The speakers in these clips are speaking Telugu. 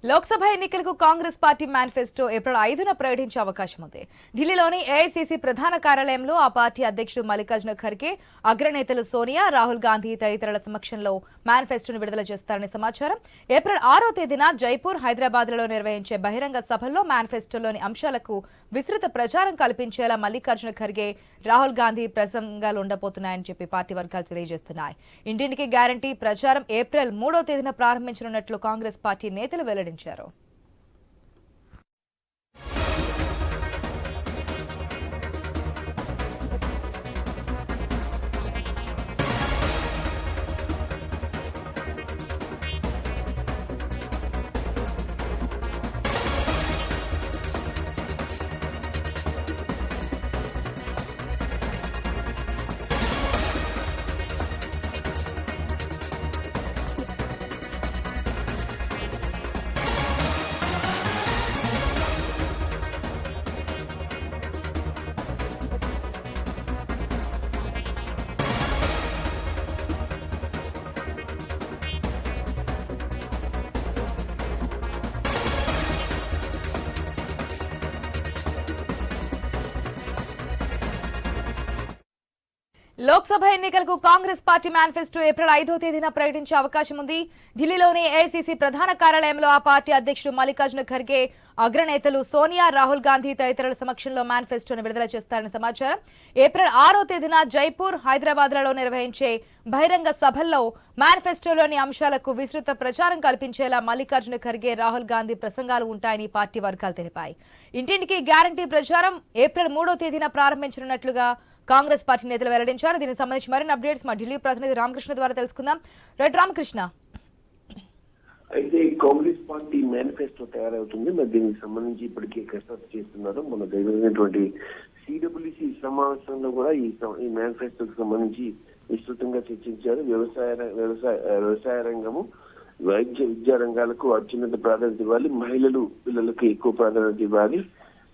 లోక్సభ ఎన్నికలకు కాంగ్రెస్ పార్టీ మేనిఫెస్టో ఏప్రిల్ 5న ప్రకటించే అవకాశం ఉంది. ఢిల్లీలోని ఏఐసీసీ ప్రధాన కార్యాలయంలో ఆ పార్టీ అధ్యక్షుడు మల్లికార్జున ఖర్గే, అగ్రనేతలు సోనియా, రాహుల్ గాంధీ తదితరుల సమక్షంలో మేనిఫెస్టోను విడుదల చేస్తారని సమాచారం. ఏప్రిల్ 6వ తేదీన జైపూర్, హైదరాబాద్లలో నిర్వహించే బహిరంగ సభల్లో మేనిఫెస్టోలోని అంశాలకు విస్తృత ప్రచారం కల్పించేలా మల్లికార్జున ఖర్గే, రాహుల్ గాంధీ ప్రసంగాలు ఉండబోతున్నాయని చెప్పి పార్టీ వర్గాలు తెలియజేస్తున్నాయి. ఇంటింటికి గ్యారంటీ ప్రచారం ఏప్రిల్ 3వ తేదీన ప్రారంభించనున్నట్లు కాంగ్రెస్ పార్టీ నేతలు వెల్లడించారు. లోక్సభ ఎన్నికలకు కాంగ్రెస్ పార్టీ మేనిఫెస్టో ఏప్రిల్ 5వ తేదీన ప్రకటించే అవకాశం ఉంది. ఢిల్లీలోని ఏఐసీసీ ప్రధాన కార్యాలయంలో ఆ పార్టీ అధ్యక్షుడు మల్లికార్జున ఖర్గే, అగ్రనేతలు సోనియా, రాహుల్ గాంధీ తదితరుల సమక్షంలో మేనిఫెస్టోను విడుదల చేస్తారని సమాచారం. ఏప్రిల్ 6వ తేదీన జైపూర్, హైదరాబాద్లలో నిర్వహించే బహిరంగ సభల్లో మేనిఫెస్టోలోని అంశాలకు విస్తృత ప్రచారం కల్పించేలా మల్లికార్జున ఖర్గే, రాహుల్ గాంధీ ప్రసంగాలు ఉంటాయని పార్టీ వర్గాలు తెలిపాయి. ఇంటింటికి గ్యారంటీ ప్రచారం ఏప్రిల్ 3వ తేదీన ప్రారంభించనున్నట్లుగా కాంగ్రెస్ పార్టీ నేతలు వెల్లడించారు. దీనికి సంబంధించి మరిన్ని అప్డేట్స్ మా ఢిల్లీ ప్రతినిధి రామకృష్ణ ద్వారా తెలుసుకుందాం. రైట్ రామకృష్ణ. అయితే కాంగ్రెస్ పార్టీ మేనిఫెస్టో తయారవుతుంది. మరి దీనికి సంబంధించి ఇప్పటికే కసరత్తు చేస్తున్నారు. మన జరిగినటువంటి సిడబ్ల్యూసి సమావేశంలో కూడా ఈ మేనిఫెస్టోకి సంబంధించి విస్తృతంగా చర్చించారు. వ్యవసాయ రంగము, విద్యా రంగాలకు అత్యున్నత ప్రాధాన్యత ఇవ్వాలి, మహిళలు, పిల్లలకు ఎక్కువ ప్రాధాన్యత ఇవ్వాలి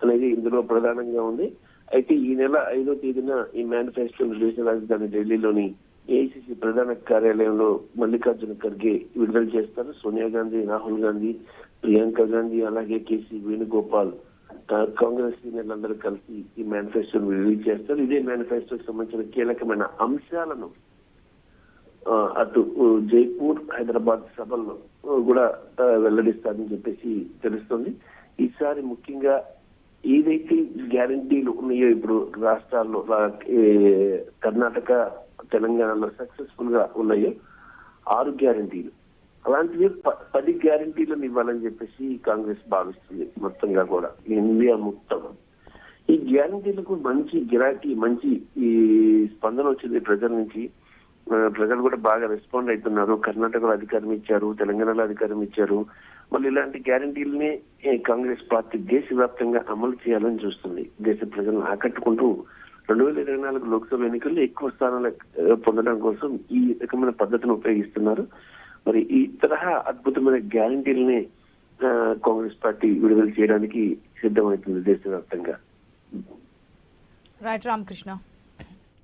అనేది ఇందులో ప్రధానంగా ఉంది. అయితే ఈ నెల 5వ తేదీన ఈ మేనిఫెస్టో దేశ రాజధాని ఢిల్లీలోని ఏఐసీసీ ప్రధాన కార్యాలయంలో మల్లికార్జున ఖర్గే విడుదల చేస్తారు. సోనియా గాంధీ, రాహుల్ గాంధీ, ప్రియాంక గాంధీ, అలాగే కేసీ వేణుగోపాల్, కాంగ్రెస్ సీనియర్లందరూ కలిసి ఈ మేనిఫెస్టోను రిలీజ్ చేస్తారు. ఇదే మేనిఫెస్టోకి సంబంధించిన కీలకమైన అంశాలను అటు జైపూర్, హైదరాబాద్ సభల్లో కూడా వెల్లడిస్తారని చెప్పేసి తెలుస్తుంది. ఈసారి ముఖ్యంగా ఏదైతే గ్యారంటీలు ఉన్నాయో ఇప్పుడు రాష్ట్రాల్లో, కర్ణాటక, తెలంగాణలో సక్సెస్ఫుల్ గా ఉన్నాయో 6 గ్యారంటీలు, అలాంటివి 10 గ్యారంటీలను ఇవ్వాలని చెప్పేసి కాంగ్రెస్ భావిస్తుంది. మొత్తంగా కూడా ఇండియా మొత్తం ఈ గ్యారంటీలకు మంచి గిరాకీ, మంచి ఈ స్పందన వచ్చింది ప్రజల నుంచి. ప్రజలు కూడా బాగా రెస్పాండ్ అవుతున్నారు. కర్ణాటకలో అధికారం ఇచ్చారు, తెలంగాణలో అధికారం ఇచ్చారు. మళ్ళీ ఇలాంటి గ్యారంటీలనే కాంగ్రెస్ పార్టీ దేశవ్యాప్తంగా అమలు చేయాలని చూస్తుంది. దేశ ప్రజలను ఆకట్టుకుంటూ 2024 లోక్సభ ఎన్నికల్లో ఎక్కువ స్థానాలు పొందడం కోసం ఈ రకమైన పద్ధతిని ఉపయోగిస్తున్నారు. మరి ఈ తరహా అద్భుతమైన గ్యారంటీలనే కాంగ్రెస్ పార్టీ విడుదల చేయడానికి సిద్ధమవుతుంది దేశవ్యాప్తంగా. రైట్ రామకృష్ణ.